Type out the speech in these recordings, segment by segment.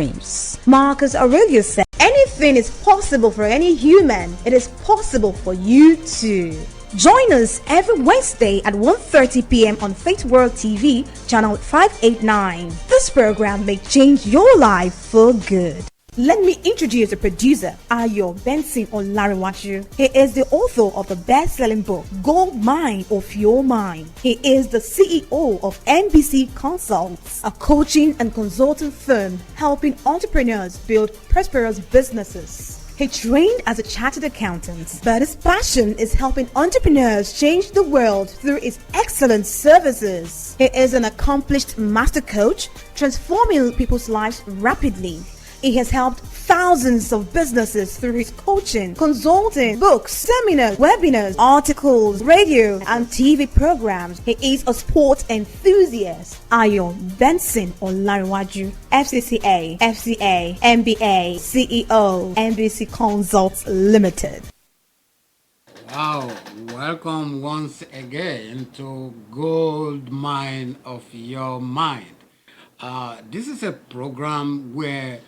dreams. Marcus Aurelius said, anything is possible for any human. It is possible for you too. Join us every Wednesday at 1:30 p.m. on Faith World TV, channel 589. This program may change your life for good. Let me introduce the producer, Ayo Benson Olariwaju. He is the author of the best-selling book, Gold Mine of Your Mind. He is the CEO of NBC Consults, a coaching and consulting firm helping entrepreneurs build prosperous businesses. He trained as a chartered accountant, but his passion is helping entrepreneurs change the world through his excellent services. He is an accomplished master coach, transforming people's lives rapidly. He has helped thousands of businesses through his coaching, consulting, books, seminars, webinars, articles, radio, and TV programs. He is a sports enthusiast. Ayo Benson Olariwaju, FCCA, FCA, MBA, CEO, NBC Consults Limited. Wow, welcome once again to Gold Mine of Your Mind. This is a program where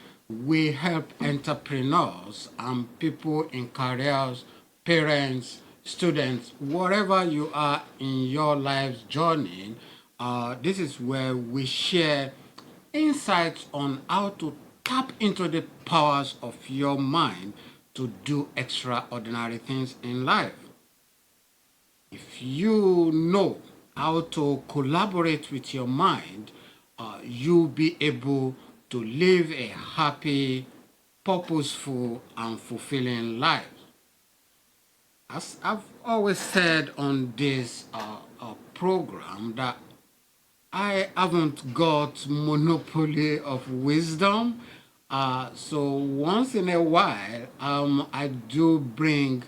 we help entrepreneurs and people in careers, parents, students, wherever you are in your life's journey. This is where we share insights on how to tap into the powers of your mind to do extraordinary things in life. If you know how to collaborate with your mind, you'll be able to live a happy, purposeful, and fulfilling life. As I've always said on this program, that I haven't got monopoly of wisdom. So once in a while, I do bring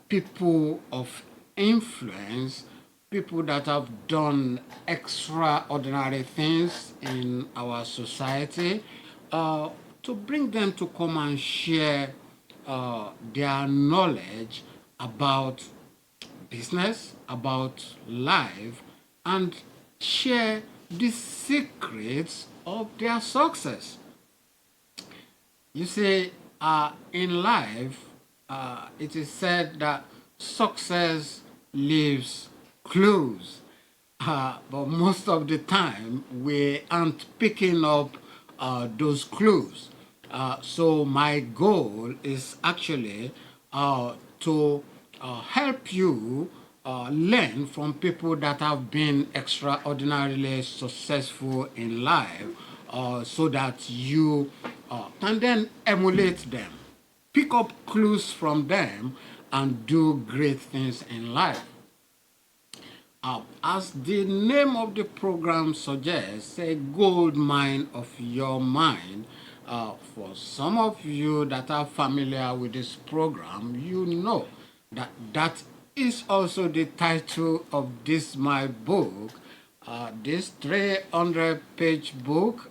people of influence, people that have done extraordinary things in our society, to bring them to come and share their knowledge about business, about life, and share the secrets of their success. You see, in life, it is said that success leaves clues, but most of the time we aren't picking up those clues. So my goal is actually to help you learn from people that have been extraordinarily successful in life, so that you can then emulate them, pick up clues from them, and do great things in life. As the name of the program suggests, a gold mine of your mind. For some of you that are familiar with this program, you know that that is also the title of this my book. This 300-page book,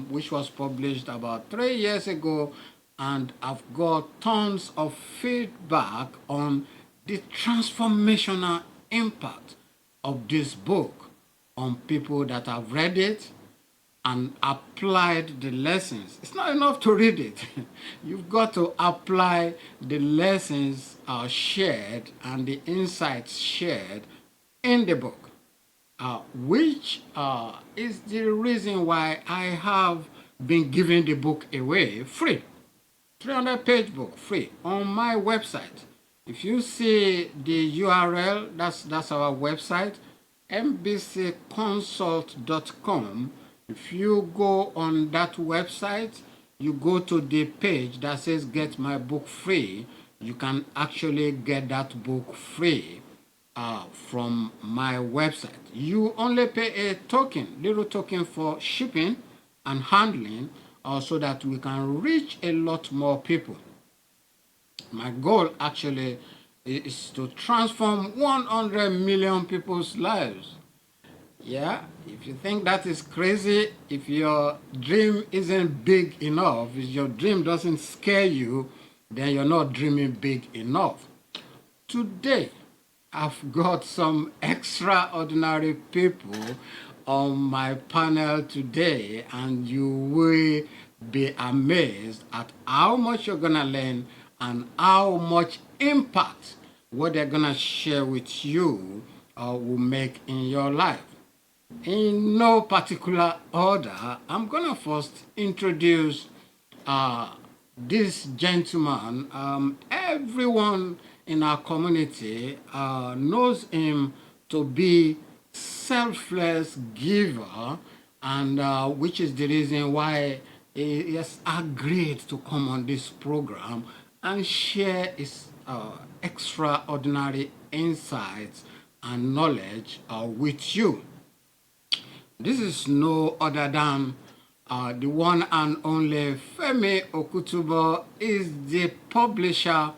which was published about 3 years ago, and I've got tons of feedback on the transformational impact of this book on people that have read it and applied the lessons. It's not enough to read it. You've got to apply the lessons shared and the insights shared in the book, which is the reason why I have been giving the book away free. 300-page book free on my website. If you see the URL, that's our website, mbcconsult.com. If you go on that website, you go to the page that says get my book free, you can actually get that book free from my website. You only pay a token, little token for shipping and handling, so that we can reach a lot more people. My goal actually is to transform 100 million people's lives. Yeah, if you think that is crazy, if your dream isn't big enough, if your dream doesn't scare you, then you're not dreaming big enough. Today, I've got some extraordinary people on my panel today, and you will be amazed at how much you're gonna learn and how much impact what they're gonna share with you will make in your life. In no particular order, I'm gonna first introduce uh, this gentleman. Everyone in our community knows him to be selfless giver, and which is the reason why he has agreed to come on this program and share his extraordinary insights and knowledge with you. This is no other than the one and only Femi Okutubo is the publisher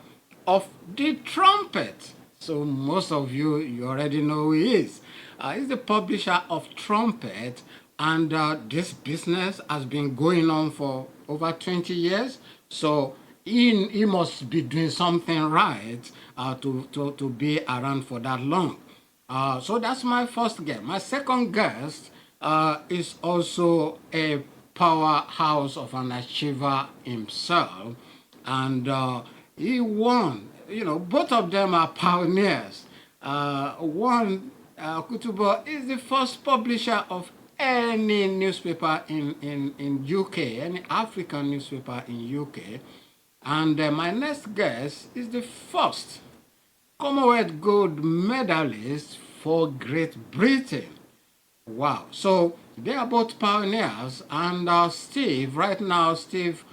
of the Trumpet. So most of you already know who he is. He's the publisher of Trumpet, and this business has been going on for over 20 years. So he must be doing something right to be around for that long. So that's my first guest. My second guest is also a powerhouse of an achiever himself, and he won. You know, both of them are pioneers. Kutubo is the first publisher of any newspaper in UK, any African newspaper in UK. And my next guest is the first Commonwealth gold medalist for Great Britain. Wow. So they are both pioneers. And Steve, right now, Steve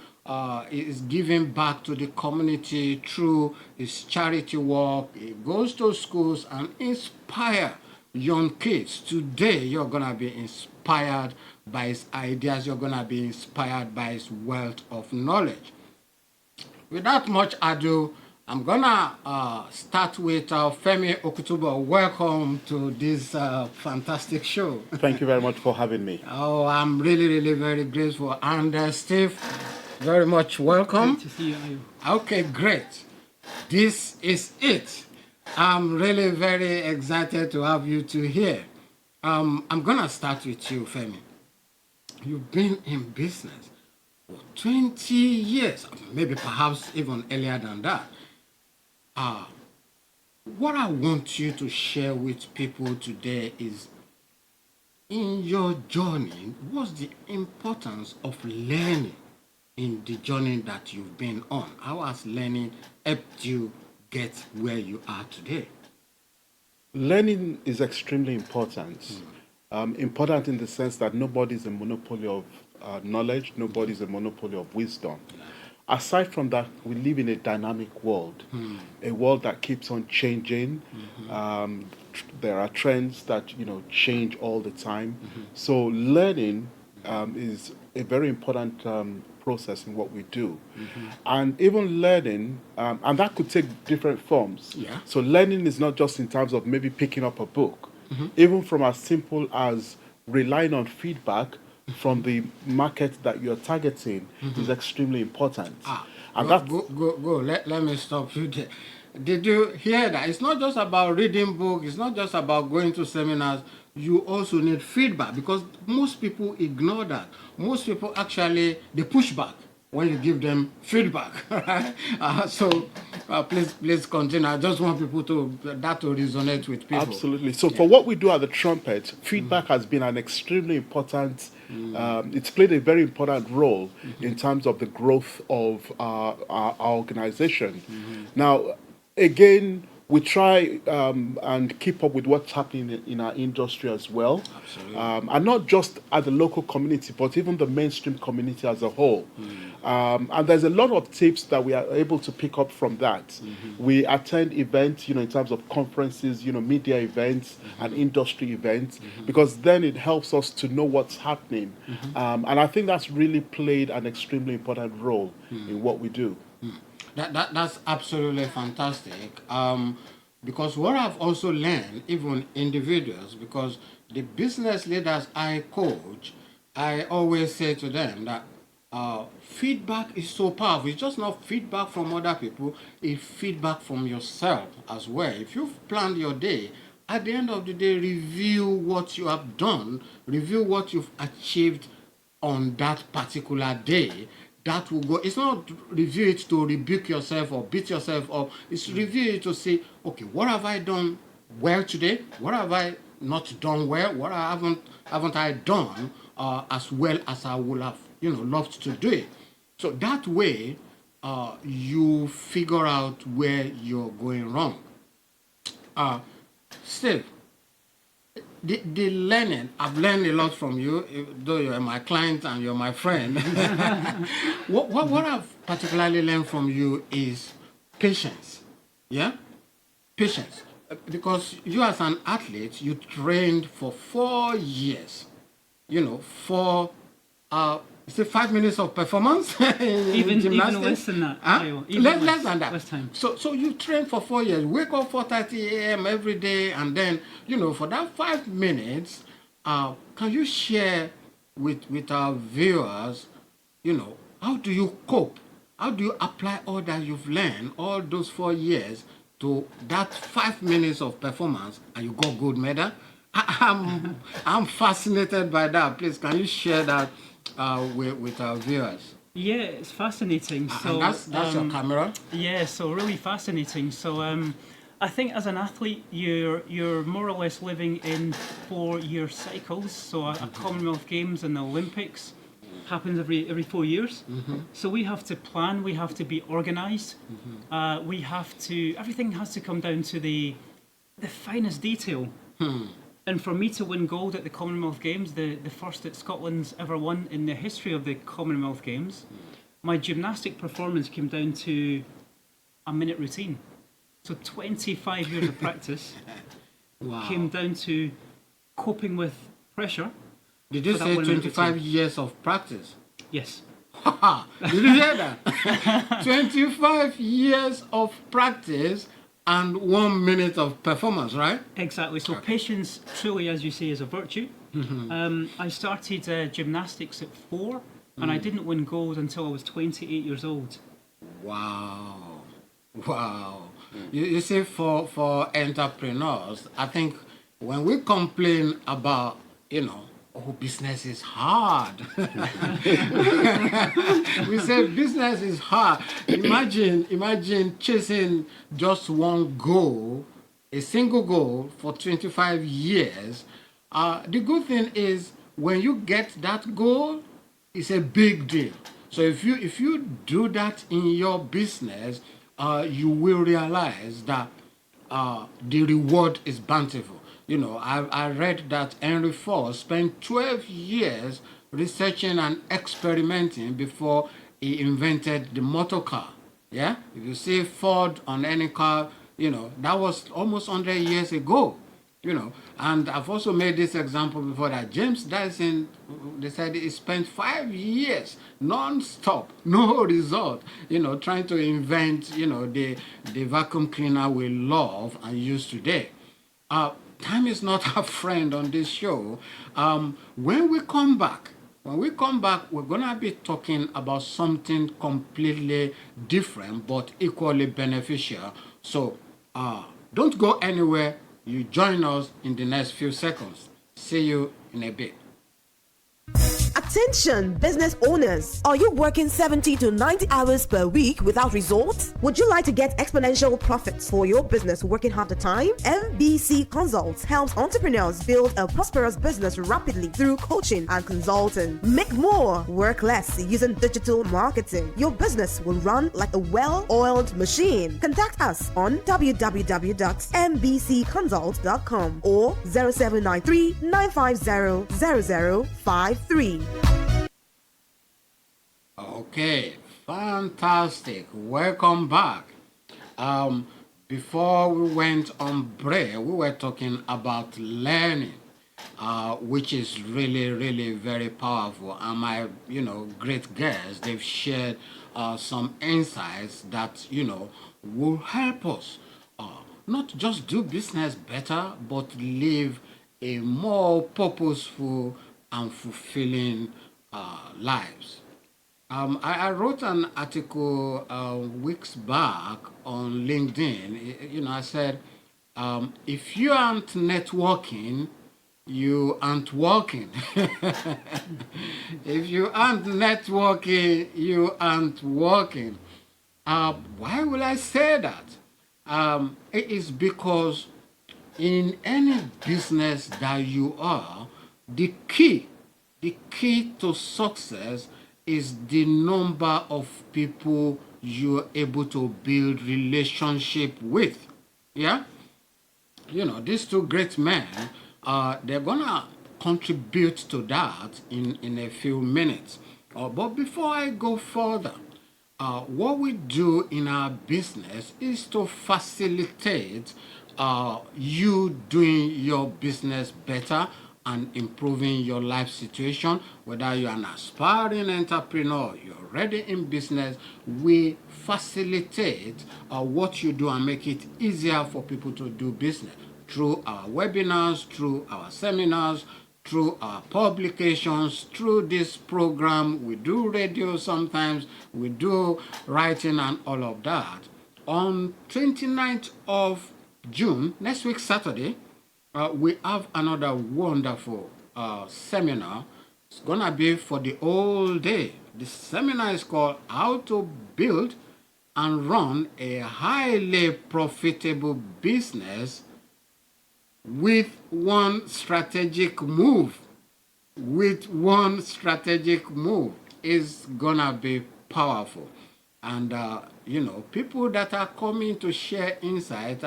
is giving back to the community through his charity work. He goes to schools and inspire young kids. Today, you're going to be inspired by his ideas. You're going to be inspired by his wealth of knowledge. Without much ado, I'm gonna start with Femi Okutubo. Welcome to this fantastic show. Thank you very much for having me. Oh, I'm really very grateful. And Steve, very much welcome. Great to see you. Okay, great. This is it. I'm really very excited to have you two here. I'm gonna start with you, Femi. You've been in business for 20 years, maybe perhaps even earlier than that. What I want you to share with people today is, in your journey, what's the importance of learning in the journey that you've been on? How has learning helped you get where you are today? Learning is extremely important. Important in the sense that nobody's a monopoly of knowledge, nobody's a monopoly of wisdom. Aside from that, we live in a dynamic world, a world that keeps on changing. There are trends that change all the time. So learning is a very important process in what we do, and even learning, and that could take different forms. Yeah. So learning is not just in terms of maybe picking up a book, even from as simple as relying on feedback from the market that you're targeting is extremely important. And go. Let me stop you there. Did you hear that? It's not just about reading books. It's not just about going to seminars. You also need feedback, because most people ignore that. Most people actually, they push back when you give them feedback. Right? Please continue. I just want people to resonate with people. Absolutely. So for what we do at the Trumpet, feedback has been an extremely important, it's played a very important role in terms of the growth of our organization. Now, again, we try and keep up with what's happening in our industry as well. Absolutely. And not just at the local community, but even the mainstream community as a whole. And there's a lot of tips that we are able to pick up from that. We attend events, in terms of conferences, media events and industry events, because then it helps us to know what's happening. And I think that's really played an extremely important role in what we do. That's absolutely fantastic. Because what I've also learned, even individuals, because the business leaders I coach, I always say to them that feedback is so powerful. It's just not feedback from other people, it's feedback from yourself as well. If you've planned your day at the end of the day, review what you have done, review what you've achieved on that particular day. That will go. It's not review it to rebuke yourself or beat yourself up. It's review it to say, okay, what have I done well today? What have I not done well? What haven't I done as well as I would have, loved to do it? So that way, you figure out where you're going wrong. Steve, the learning, I've learned a lot from you, though you're my client and you're my friend. what I've particularly learned from you is patience. Yeah? Patience. Because you, as an athlete, you trained for 4 years, for say 5 minutes of performance in Even gymnastics. less than that. Huh? Ayo, even Less than that. Less time. So you train for 4 years. Wake up 4:30 a.m. every day, and then for that 5 minutes, can you share with our viewers, how do you cope? How do you apply all that you've learned all those 4 years to that 5 minutes of performance, and you got gold medal? I'm fascinated by that. Please, can you share that with our viewers? Yeah, it's fascinating. So And that's your camera. Yeah, so really fascinating. So I think as an athlete, you're more or less living in 4-year cycles. So a Commonwealth Games and the Olympics happens every 4 years. So we have to plan. We have to be organised. We have to. Everything has to come down to the finest detail. And for me to win gold at the Commonwealth Games, the first that Scotland's ever won in the history of the Commonwealth Games, my gymnastic performance came down to a minute routine. So 25 years of practice came down to coping with pressure. Did you say 25 years of practice? Yes. Did you hear that? 25 years of practice and 1 minute of performance, right? Exactly. So patience, truly, as you say, is a virtue. I started gymnastics at 4, and I didn't win gold until I was 28 years old. Wow. You see, for entrepreneurs, I think when we complain about, business is hard. We say business is hard. Imagine chasing just one goal, a single goal for 25 years. The good thing is when you get that goal, it's a big deal. So if you do that in your business, you will realize that the reward is bountiful. I read that Henry Ford spent 12 years researching and experimenting before he invented the motor car. Yeah, if you see Ford on any car, that was almost 100 years ago. And I've also made this example before that James Dyson, they said he spent 5 years non-stop, no result, trying to invent, the vacuum cleaner we love and use today. Time is not a friend on this show. When we come back, we're going to be talking about something completely different but equally beneficial. So don't go anywhere. You join us in the next few seconds. See you in a bit. Attention business owners, are you working 70 to 90 hours per week without results? Would you like to get exponential profits for your business working half the time? MBC Consults helps entrepreneurs build a prosperous business rapidly through coaching and consulting. Make more, work less using digital marketing. Your business will run like a well-oiled machine. Contact us on www.mbcconsult.com or 0793 950 0053. Okay, fantastic. Welcome back. Before we went on break, we were talking about learning, which is really, really very powerful. And my, great guests, they've shared some insights that, will help us not just do business better, but live a more purposeful and fulfilling lives. I wrote an article weeks back on LinkedIn. I said, If you aren't networking, you aren't working. If you aren't networking, you aren't working. Why will I say that? It is because in any business that you are, the key to success is the number of people you're able to build relationship with. Yeah? These two great men, they're gonna contribute to that in a few minutes. But before I go further, what we do in our business is to facilitate you doing your business better and improving your life situation. Whether you're an aspiring entrepreneur, you're already in business, we facilitate what you do and make it easier for people to do business through our webinars, through our seminars, through our publications, through this program. We do radio sometimes, we do writing and all of that. On 29th of June, next week Saturday, we have another wonderful seminar. It's gonna be for the whole day. The seminar is called How to Build and Run a Highly Profitable Business with one strategic move. With one strategic move is gonna be powerful. And people that are coming to share insight,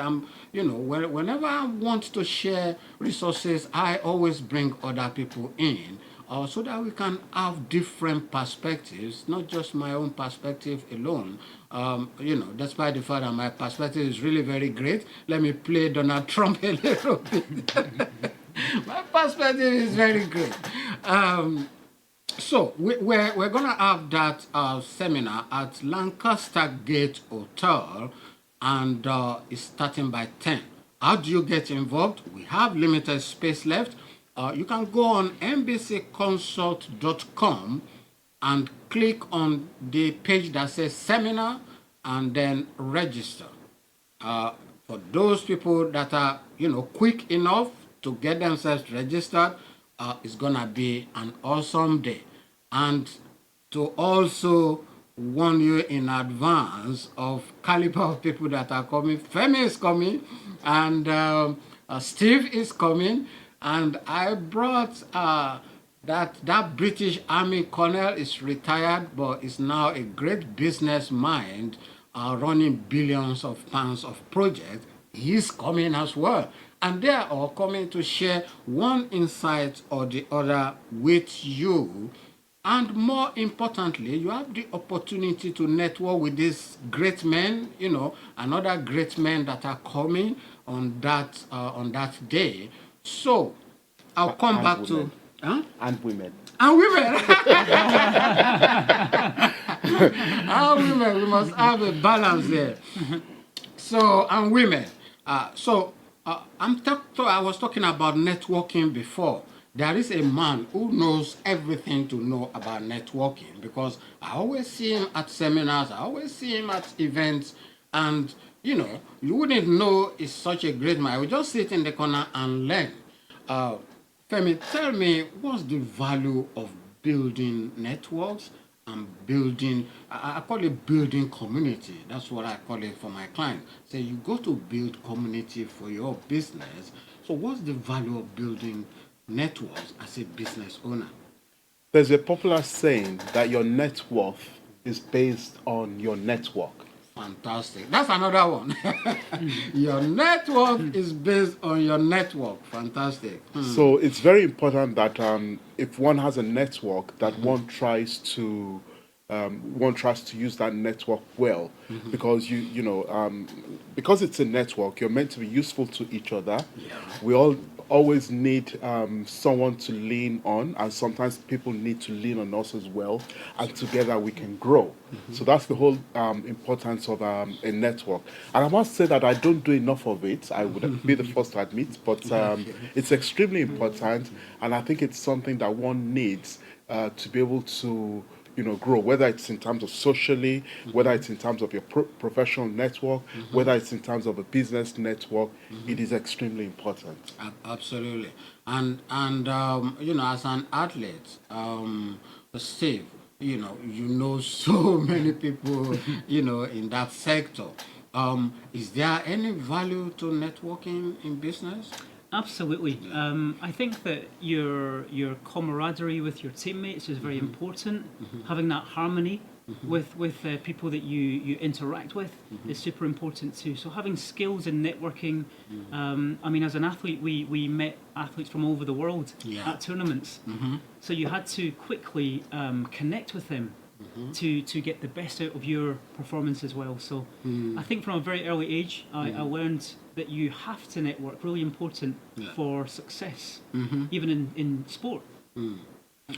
whenever I want to share resources, I always bring other people in, so that we can have different perspectives, not just my own perspective alone. Despite the fact that my perspective is really very great, let me play Donald Trump a little bit. My perspective is very great. So we're going to have that seminar at Lancaster Gate Hotel, and it's starting by 10. How do you get involved? We have limited space left. You can go on nbcconsult.com and click on the page that says seminar and then register. For those people that are, quick enough to get themselves registered, it's gonna be an awesome day. And to also warn you in advance of caliber of people that are coming, Femi is coming, and Steve is coming, and I brought that British Army colonel is retired, but is now a great business mind, running billions of pounds of projects. He's coming as well. And they are all coming to share one insight or the other with you. And more importantly, you have the opportunity to network with these great men, another great men that are coming on that day. So I'll come back women. to... Huh? And women. And women. And women, we must have a balance there. So, and women. I was talking about networking before. There is a man who knows everything to know about networking, because I always see him at seminars, I always see him at events, and you wouldn't know he's such a great man. I would just sit in the corner and learn. Femi, tell me, what's the value of building networks and building, I call it building community. That's what I call it for my clients. So you go to build community for your business. So what's the value of building networks as a business owner? There's a popular saying that your net worth is based on your network. Fantastic. That's another one. Your network is based on your network. Fantastic. So it's very important that if one has a network, that one tries to use that network well, because because it's a network, you're meant to be useful to each other. Yeah. We all always need someone to lean on, and sometimes people need to lean on us as well, and together we can grow. So that's the whole importance of a network. And I must say that I don't do enough of it. I would be the first to admit, but it's extremely important, and I think it's something that one needs to be able to grow, whether it's in terms of socially, whether it's in terms of your professional network, whether it's in terms of a business network. It is extremely important. Absolutely. And as an athlete, Steve, you know so many people, in that sector. Is there any value to networking in business? Absolutely. I think that your camaraderie with your teammates is very important. Having that harmony with people that you interact with is super important too. So having skills in networking. I mean, as an athlete, we met athletes from all over the world at tournaments. So you had to quickly connect with them to get the best out of your performance as well. So I think from a very early age, I learned that you have to network, really important for success, even in sport.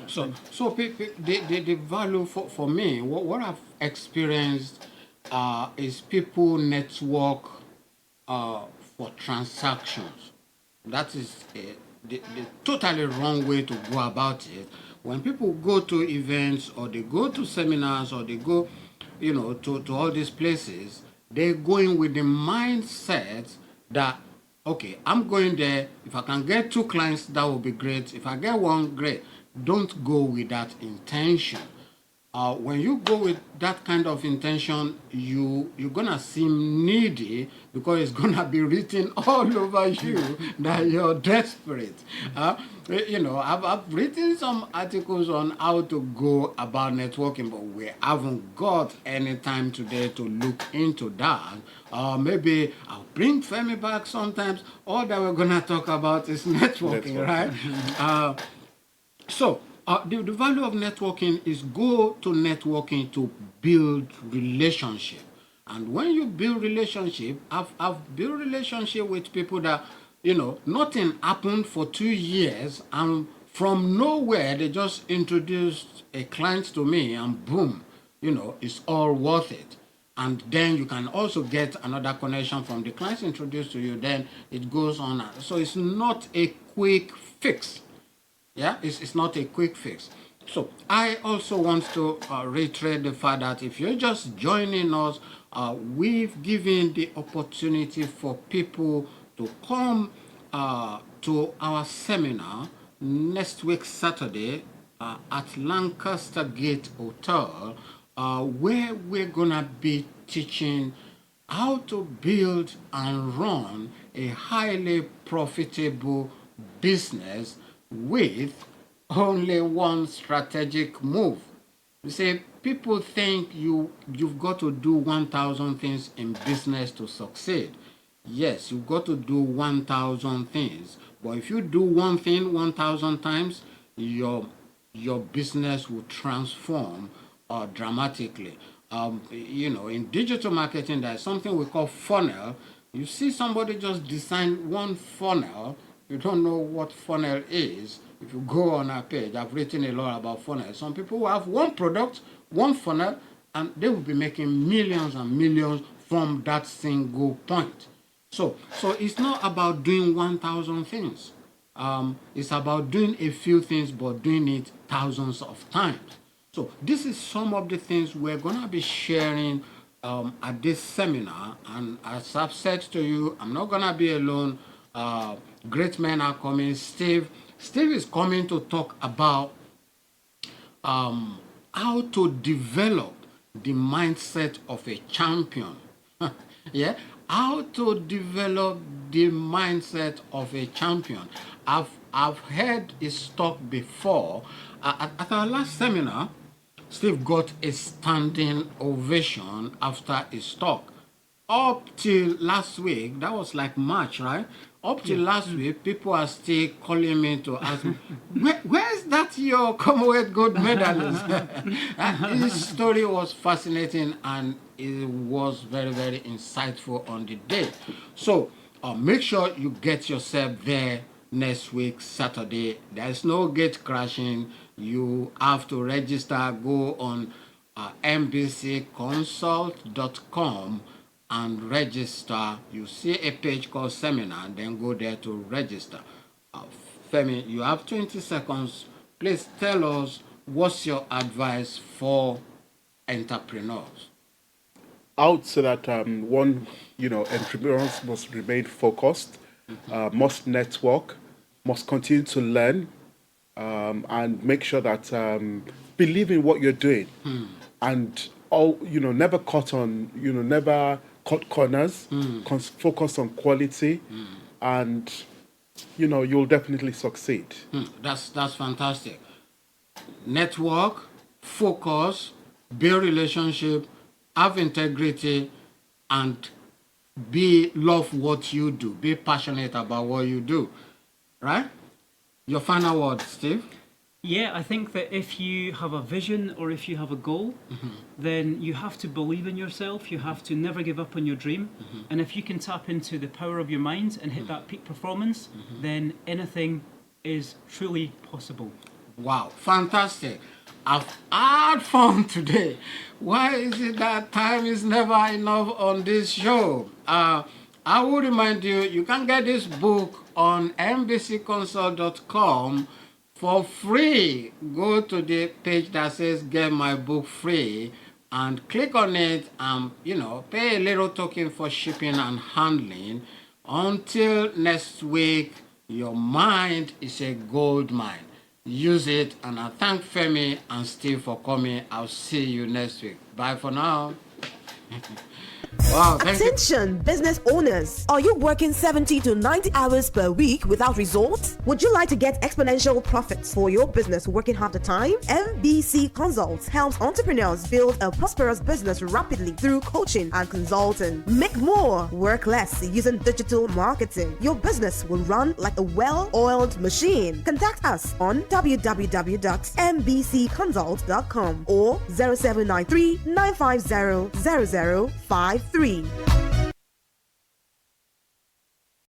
So the value for me, what I've experienced is people network for transactions. That is the totally wrong way to go about it. When people go to events or they go to seminars or they go, to all these places, they're going with the mindset that, okay, I'm going there. If I can get 2 clients, that will be great. If I get 1, great. Don't go with that intention. When you go with that kind of intention, you're gonna seem needy because it's gonna be written all over you that you're desperate. I've written some articles on how to go about networking, but we haven't got any time today to look into that. Maybe I'll bring Femi back sometimes. All that we're gonna talk about is networking. Right? So, the value of networking is go to networking to build relationship. And when you build relationship, I've built relationship with people that, nothing happened for 2 years, and from nowhere, they just introduced a client to me, and boom, it's all worth it. And then you can also get another connection from the clients introduced to you, then it goes on. So it's not a quick fix. Yeah, it's not a quick fix. So I also want to reiterate the fact that if you're just joining us, we've given the opportunity for people to come to our seminar next week Saturday at Lancaster Gate Hotel, where we're gonna be teaching how to build and run a highly profitable business with only one strategic move. You see, people think you've got to do 1,000 things in business to succeed. Yes, you've got to do 1,000 things, but if you do one thing 1,000 times, your business will transform dramatically. In digital marketing, there's something we call funnel. You see somebody just design one funnel. You don't know what funnel is. If you go on our page, I've written a lot about funnel. Some people will have one product, one funnel, and they will be making millions and millions from that single point. So it's not about doing 1,000 things. It's about doing a few things, but doing it thousands of times. So this is some of the things we're going to be sharing at this seminar. And as I've said to you, I'm not going to be alone. Great men are coming. Steve is coming to talk about how to develop the mindset of a champion. Yeah, how to develop the mindset of a champion. I've heard his talk before. At our last seminar, Steve got a standing ovation after his talk. Up till last week, that was like March, right? Up till last week, people are still calling me to ask me, where's that your Commonwealth gold medalist? His story was fascinating and it was very, very insightful on the day. So make sure you get yourself there next week, Saturday. There's no gate crashing. You have to register. Go on mbcconsult.com and register. You see a page called seminar, and then go there to register. Femi, you have 20 seconds. Please tell us what's your advice for entrepreneurs? I would say that entrepreneurs must remain focused, must network, must continue to learn, and make sure that believe in what you're doing, and never never cut corners, focus on quality, and you'll definitely succeed. That's fantastic. Network, focus, build relationship, have integrity, and love what you do. Be passionate about what you do. Right? Your final word, Steve? Yeah, I think that if you have a vision or if you have a goal, then you have to believe in yourself. You have to never give up on your dream. And if you can tap into the power of your mind and hit that peak performance, then anything is truly possible. Wow, fantastic. I've had fun today. Why is it that time is never enough on this show? I will remind you, you can get this book on mbcconsult.com for free. Go to the page that says get my book free and click on it and, pay a little token for shipping and handling. Until next week, your mind is a gold mine. Use it, and I thank Femi and Steve for coming. I'll see you next week. Bye for now. Wow, Attention, business owners. Are you working 70 to 90 hours per week without results? Would you like to get exponential profits for your business working half the time? MBC Consults helps entrepreneurs build a prosperous business rapidly through coaching and consulting. Make more, work less using digital marketing. Your business will run like a well-oiled machine. Contact us on www.mbcconsult.com or 0793 950 0053.